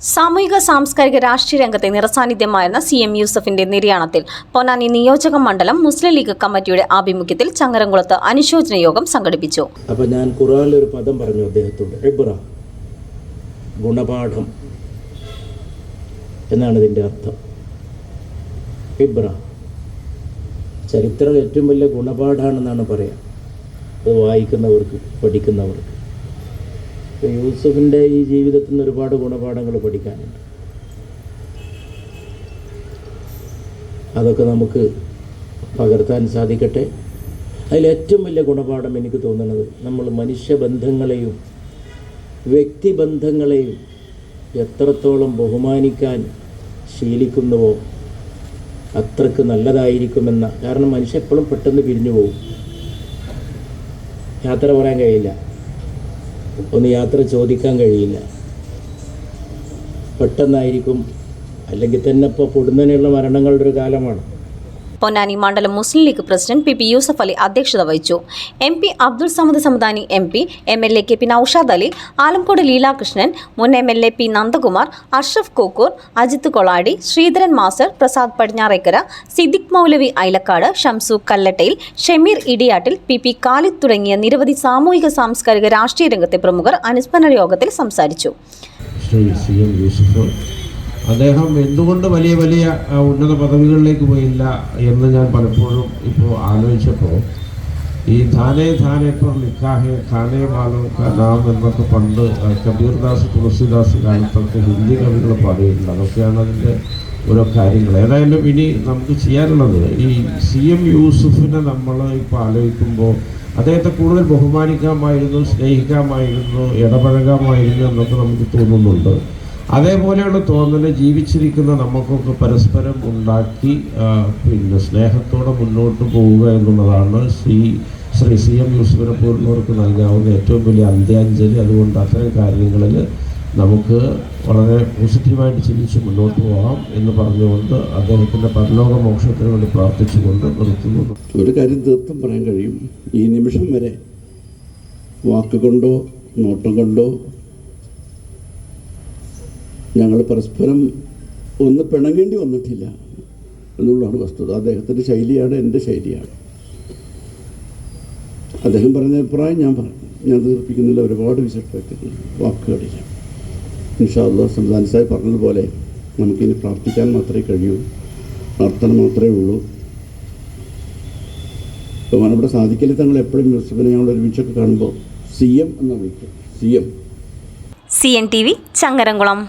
സാമൂഹിക സാംസ്കാരിക രാഷ്ട്രീയ രംഗത്തെ നിറസാന്നിധ്യമായിരുന്ന CM യൂസഫിന്റെ നിര്യാണത്തിൽ പൊന്നാനി നിയോജക മണ്ഡലം മുസ്ലിം ലീഗ് കമ്മിറ്റിയുടെ ആഭിമുഖ്യത്തിൽ ചങ്ങരംകുളത്ത് അനുശോചന യോഗം സംഘടിപ്പിച്ചു. അപ്പോൾ ഞാൻ ഖുർആനിൽ ഒരു പദം പറഞ്ഞു അദ്ദേഹത്തോട്, ഇബ്ര, ഗുണപാഠം എന്നാണ് ഇതിൻ്റെ അർത്ഥം. ഇബ്ര ചരിത്രം ഏറ്റവും വലിയ ഗുണപാഠമാണെന്നാണ് പറയാം, അത് വായിക്കുന്നവർക്ക്, പഠിക്കുന്നവർക്ക്. യൂസഫിൻ്റെ ഈ ജീവിതത്തിൽ നിന്ന് ഒരുപാട് ഗുണപാഠങ്ങൾ പഠിക്കാനുണ്ട്. അതൊക്കെ നമുക്ക് പകർത്താൻ സാധിക്കട്ടെ. അതിലേറ്റവും വലിയ ഗുണപാഠം എനിക്ക് തോന്നുന്നത്, നമ്മൾ മനുഷ്യബന്ധങ്ങളെയും വ്യക്തിബന്ധങ്ങളെയും എത്രത്തോളം ബഹുമാനിക്കാൻ ശീലിക്കുന്നുവോ അത്രക്ക് നല്ലതായിരിക്കുമെന്ന. കാരണം മനുഷ്യൻ എപ്പോഴും പെട്ടെന്ന് പിരിഞ്ഞു പോകും, യാത്ര പറയാൻ കഴിയില്ല, ഒന്ന് യാത്ര ചോദിക്കാൻ കഴിയില്ല, പെട്ടെന്നായിരിക്കും, അല്ലെങ്കിൽ തന്നെ ഇപ്പോൾ പൊടുന്നതിനുള്ള മരണങ്ങളുടെ ഒരു കാലമാണ്. പൊന്നാനി മണ്ഡലം Muslim league president PP Yusuf Ali അധ്യക്ഷത വഹിച്ചു. MP Abdul Samad Samadani MP, MLA KP Naushad Ali, Alamcode Leelakrishnan, മുൻ MLA P Nandakumar, Ashraf Kokkur, Ajith Koladi, Sreedharan master, Prasad Padinjarekkara, Siddique Moulavi Ailakkad, Shamsu കല്ലട്ടയിൽ, ഷമീർ ഇടിയാട്ടിൽ, PP ഖാലിദ് തുടങ്ങിയ നിരവധി സാമൂഹിക സാംസ്കാരിക രാഷ്ട്രീയ രംഗത്തെ പ്രമുഖർ അനുസ്മരണ യോഗത്തിൽ സംസാരിച്ചു. അദ്ദേഹം എന്തുകൊണ്ട് വലിയ വലിയ ഉന്നത പദവികളിലേക്ക് പോയില്ല എന്ന് ഞാൻ പലപ്പോഴും ഇപ്പോൾ ആലോചിച്ചപ്പോൾ, ഈ ധാനേ പർ ലിഖാഹെ ഖാനേ വാലോ കാ നാം എന്നൊക്കെ പണ്ട് കബീർദാസ്, തുളസിദാസ് കാലത്തൊക്കെ ഹിന്ദി കവികൾ പാടിയിട്ടുണ്ട്. അതൊക്കെയാണ് അതിൻ്റെ ഓരോ കാര്യങ്ങൾ. ഏതായാലും ഇനി നമുക്ക് ചെയ്യാനുള്ളത്, ഈ CM യൂസഫിനെ നമ്മൾ ഇപ്പോൾ ആലോചിക്കുമ്പോൾ അദ്ദേഹത്തെ കൂടുതൽ ബഹുമാനിക്കാമായിരുന്നു, സ്നേഹിക്കാമായിരുന്നു, ഇടപഴകാമായിരുന്നു എന്നൊക്കെ നമുക്ക് തോന്നുന്നുണ്ട്. അതേപോലെയുള്ള തോന്നൽ ജീവിച്ചിരിക്കുന്ന നമുക്കൊക്കെ പരസ്പരം ഉണ്ടാക്കി സ്നേഹത്തോടെ മുന്നോട്ട് പോവുക എന്നുള്ളതാണ് ശ്രീ CM യൂസഫിനെ പോലുള്ളവർക്ക് നൽകാവുന്ന ഏറ്റവും വലിയ അന്ത്യാഞ്ജലി. അതുകൊണ്ട് അത്തരം കാര്യങ്ങളിൽ നമുക്ക് വളരെ പോസിറ്റീവായിട്ട് ചിന്തിച്ച് മുന്നോട്ട് പോകാം എന്ന് പറഞ്ഞുകൊണ്ട് അദ്ദേഹത്തിൻ്റെ പരലോക മോക്ഷത്തിന് വേണ്ടി പ്രാർത്ഥിച്ചുകൊണ്ട് നിർത്തുന്നു. ഒരു കാര്യം തീർത്തും പറയാൻ കഴിയും, ഈ നിമിഷം വരെ വാക്കുകൊണ്ടോ നോട്ടം കൊണ്ടോ ഞങ്ങൾ പരസ്പരം ഒന്ന് പിണങ്ങേണ്ടി വന്നിട്ടില്ല എന്നുള്ളതാണ് വസ്തുത. അദ്ദേഹത്തിൻ്റെ ശൈലിയാണ് എൻ്റെ ശൈലിയാണ്. അദ്ദേഹം പറഞ്ഞ അഭിപ്രായം ഞാൻ തീർപ്പിക്കുന്നില്ല. ഒരുപാട് വിശേഷപ്പെട്ട വാക്കുകളില്ല. ഇൻഷാ അല്ലാഹ് സംസാരി സാഹിബ് പറഞ്ഞതുപോലെ നമുക്കിനി പ്രാർത്ഥിക്കാൻ മാത്രമേ കഴിയൂ, പ്രാർത്ഥന മാത്രമേ ഉള്ളൂ. ഇപ്പോൾ നമ്മുടെ സാധിക്കൽ തങ്ങൾ എപ്പോഴും യൂസഫിനെ ഞങ്ങൾ ഒരുമിച്ചൊക്കെ കാണുമ്പോൾ CM എന്ന് വിളിക്കും. CN CNTV Changaramkulam.